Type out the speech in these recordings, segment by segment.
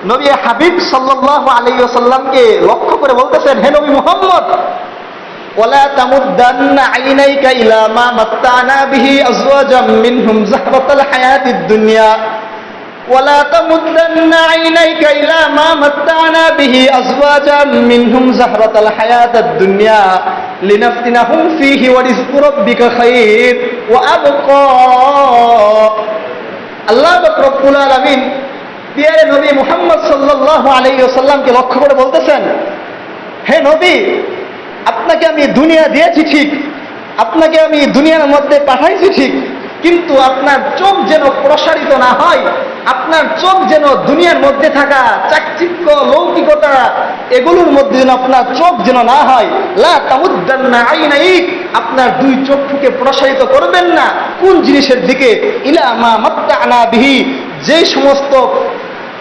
নবী হাবিব সাল্লাল্লাহু আলাইহি ওয়াসাল্লামকে লক্ষ্য করে বলতেছেন, হে নবী মুহাম্মদ, ওয়ালা তামুদ্দান্না আইনাইকা ইলা মা মাত্তানা বিহি আজওয়াজাম মিনহুম যাহরাতাল হায়াতিদ দুনিয়া ওয়ালা তামুদ্দান্না আইনাইকা ইলা মা মাত্তানা বিহি আজওয়াজাম মিনহুম যাহরাতাল হায়াতিদ দুনিয়া লিনাফতিনাহুম ফীহি ওয়া রিজকু রাব্বিকা খায়র ওয়া আবকা। আল্লাহ পাক রব্বুল আলামিন প্রিয় নবী মুহাম্মদ সাল্লাল্লাহু আলাইহি ওয়াসাল্লামকে লক্ষ্য করে বলতেছেন, হে নবী, আপনাকে আমি দুনিয়া দিয়েছি ঠিক, আপনাকে আমি দুনিয়ার মধ্যে পাঠাইছি ঠিক, কিন্তু আপনার চোখ যেন প্রসারিত না হয়, আপনার চোখ যেন দুনিয়ার মধ্যে থাকা চাকচিক্য লৌকিকতা এগুলোর মধ্যে যেন আপনার চোখ যেন না হয়। লা তামুদ্দান্না আইনাইক, আপনার দুই চক্ষুকে প্রসারিত করবেন না। কোন জিনিসের দিকে? ইলা মা মাত্তানা বিহি, যে সমস্ত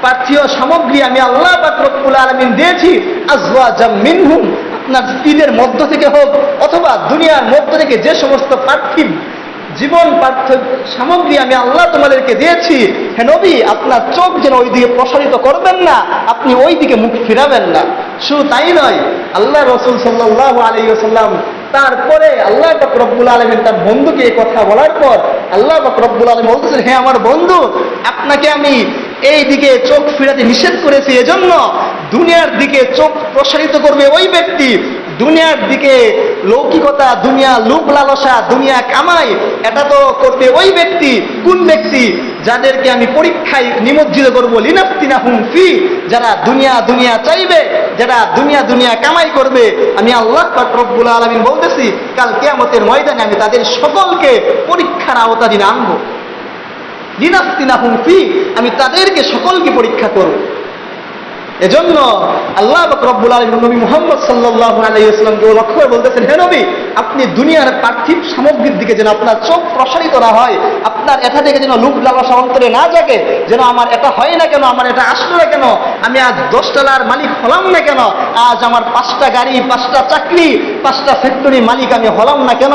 পার্থিব সামগ্রী আমি আল্লাহ পাক রব্বুল আলামিন দিয়েছি, আজওয়াজাম মিনহুম, আপনার স্ত্রীদের মধ্য থেকে হোক অথবা দুনিয়ার মধ্য থেকে যে সমস্ত পার্থিব জীবন পার্থিব সামগ্রী আমি আল্লাহ তোমাদেরকে দিয়েছি, হে নবী, আপনার চোখ যেন ওই দিকে প্রসারিত করবেন না, আপনি ওই দিকে মুখ ফিরাবেন না। শুধু তাই নয়, আল্লাহ রাসূল সাল্লাল্লাহু আলাইহি ওয়াসাল্লাম তারপরে আল্লাহ পাক রব্বুল আলামিন তার বন্ধুকে এই কথা বলার পর আল্লাহ পাক রব্বুল আলামিন বলতেছেন, হে আমার বন্ধু, আপনাকে আমি এই দিকে চোখ ফিরাতে নিষেধ করেছি, এজন্য দুনিয়ার দিকে চোখ প্রসারিত করবে ওই ব্যক্তি, দুনিয়ার দিকে লৌকিকতা, দুনিয়া লোভ লালসা, দুনিয়া কামাই, এটা তো করবে ওই ব্যক্তি। কোন ব্যক্তি? যাদেরকে আমি পরীক্ষায় নিমজ্জিত করবো, লিনাফতিনাহুম ফি, যারা দুনিয়া দুনিয়া চাইবে, যারা দুনিয়া দুনিয়া কামাই করবে, আমি আল্লাহ পাক রব্বুল আলামিন বলতেছি কাল কিয়ামতের ময়দানে আমি তাদের সকলকে পরীক্ষার আওতাধীনে আনবো। লিনাফতিনাহুম ফি, আমি তাদেরকে সকলকে পরীক্ষা করব। এজন্য আল্লাহ পাক রব্বুল আলামিন নবী মুহাম্মদ সাল্লাল্লাহু আলাইহি ওয়াসাল্লামকে লক্ষ্য করে বলতেছেন, হে নবী, আপনি দুনিয়ার পার্থিব সামগ্রীর দিকে যেন আপনার চোখ প্রসারিত না হয়, আপনার এটা থেকে যেন লোভ লালসা অন্তরে না জাগে, যেন আমার এটা হয় না কেন, আমার এটা আসলো না কেন, আমি আজ 10 তলার মালিক হলাম না কেন, আজ আমার 5টা গাড়ি, 5টা চাকরি, 5টা ফ্যাক্টরি মালিক আমি হলাম না কেন,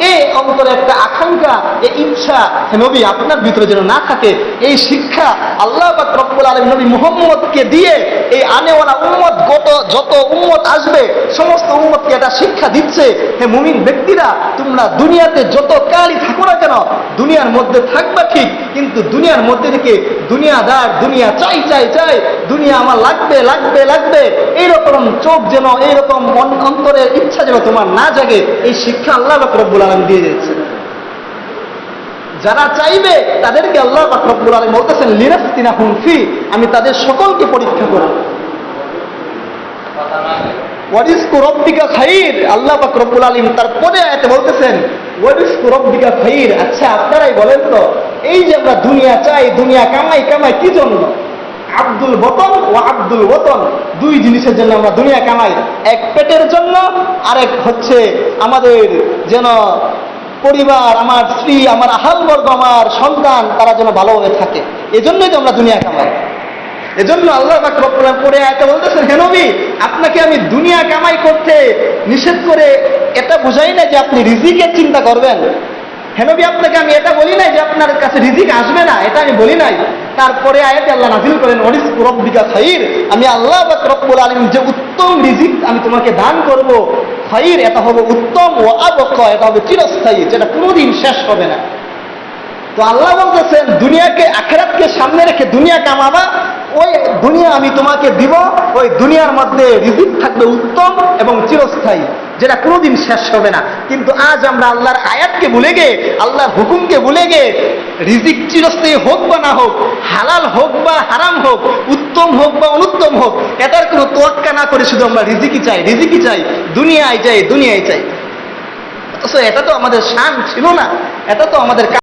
এই অন্তরে একটা আকাঙ্ক্ষা, এই ইচ্ছা হে নবী আপনার ভিতরে যেন না থাকে। এই শিক্ষা আল্লাহ পাক রব্বুল আলামিন নবী মুহাম্মদকে দিয়ে এই আনেওয়ালা উম্মত, যত উম্মত আসবে সমস্ত উম্মতকে এটা শিক্ষা দিচ্ছে, হে মুমিন ব্যক্তিরা, তোমরা দুনিয়াতে যত কালই থাকো না কেন, দুনিয়ার মধ্যে থাকবা ঠিক, কিন্তু দুনিয়ার মধ্যে থেকে দুনিয়াদার, দুনিয়া চাই চাই চাই, দুনিয়া আমার লাগবে লাগবে লাগবে, এইরকম চোখ যেন, এইরকম অন্তরের ইচ্ছা যেন তোমার না জাগে, এই শিক্ষা আল্লাহ পাক রব্বুল আলামিন দিয়ে দিয়েছে। যারা চাইবে তাদেরকে আল্লাহ পাক রব্বুল আলামিন বলতেছেন, লিনাফতিনাহুম ফি, আমি তাদের সকলকে পরীক্ষা করব। ওয়া রিজকু রাব্বিকা খায়র, আল্লাহ পাক রব্বুল আলামিন তারপরে আয়াতে বলতেছেন, ওয়া রিজকু রাব্বিকা খায়র। আচ্ছা আপনারাই বলেন তো, এই যে আমরা দুনিয়া চাই, দুনিয়া কামাই কামাই কি জন্য? আব্দুল বতন ও আব্দুল ওতন, দুই জিনিসের জন্য আমরা দুনিয়া কামাই, এক পেটের জন্য, আরেক হচ্ছে আমাদের যেন পরিবার, আমার স্ত্রী, আমার আহালবর্গ, আমার সন্তান, তারা যেন ভালোভাবে থাকে, এজন্যই তো আমরা দুনিয়া কামাই। এজন্য আল্লাহ পাক রব্বুল আলামিন পরে আয়াতে বলতেছেন, হে নবী, আপনাকে আমি দুনিয়া কামাই করতে নিষেধ করে এটা বুঝাই না যে আপনি রিজিকের চিন্তা করবেন। হে নবী, আপনাকে আমি এটা বলি নাই যে আপনার কাছে রিজিক আসবে না, এটা আমি বলি নাই। তারপরে আয়াতে আল্লাহ নাযিল করেন, ওয়া রিজকু রাব্বিকা খায়র, আমি আল্লাহ পাক রব্বুল আলামিন যে উত্তম রিজিক আমি তোমাকে দান করব, খায়র, এটা হবে উত্তম, ওয়া আবকা, এটা হবে চিরস্থায়ী, যেটা কোনোদিন শেষ হবে না। তো আল্লাহ বলতেছেন, দুনিয়াকে, আখিরাতকে সামনে রেখে দুনিয়া কামাবা, ওই দুনিয়া আমি তোমাকে দিব, ওই দুনিয়ার মধ্যে রিজিক থাকবে উত্তম এবং চিরস্থায়ী, যেটা কোনোদিন শেষ হবে না। কিন্তু আজ আমরা আল্লাহর আয়াতকে ভুলে গিয়ে, আল্লাহর হুকুমকে ভুলে গিয়ে, রিজিক চিরস্থায়ী হোক বা না হোক, হালাল হোক বা হারাম হোক, উত্তম হোক বা অনুত্তম হোক, এটার কোনো তোয়াক্কা না করে শুধু আমরা রিজিকই চাই, রিজিকই চাই, দুনিয়ায় চাই, দুনিয়ায় চাই। অথচ এটা তো আমাদের শান ছিল না, এটা তো আমাদের